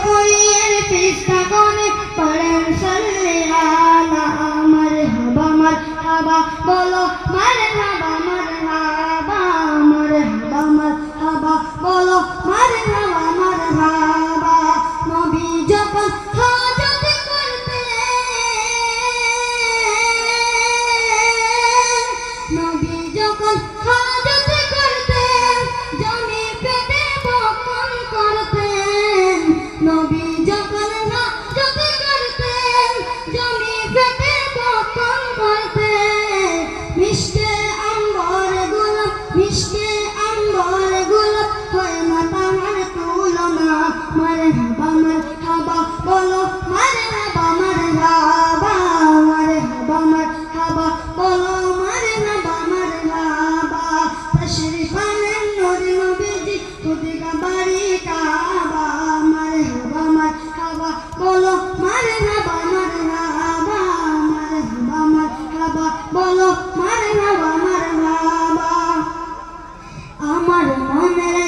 কুইয়ের পিস্তা কোণে পড়েন সাল্লি আলা মারহাবা মারহাবা বলো মারহাবা মারহাবা মারহাবা মারহাবা বলো মারহাবা মারহাবা। নবী যখন হাজত করতেন, নবী যখন হাজত করতেন, জমি পেটে বপন করতেন। নবী যখন হাজত করতেন, জমি পেটে বপন করতেন। মিষ্টি আম্বর গোলাপ, মিষ্টি আম্বর গোলাপ হয় না তাহার তুলনা। মারহাবা মারহাবা বলো মারহাবা মারহাবা মারহাবা মারহাবা বলো মারহাবা মারহাবা। তশরিফ আনেন নূর নবীজি খুদকা বাড়ি কাবা। মারহাবা মারহাবা বলো মারহাবা মারহাবা মারহাবা মারহাবা বলো মারহাবা মারহাবা। আমার মনের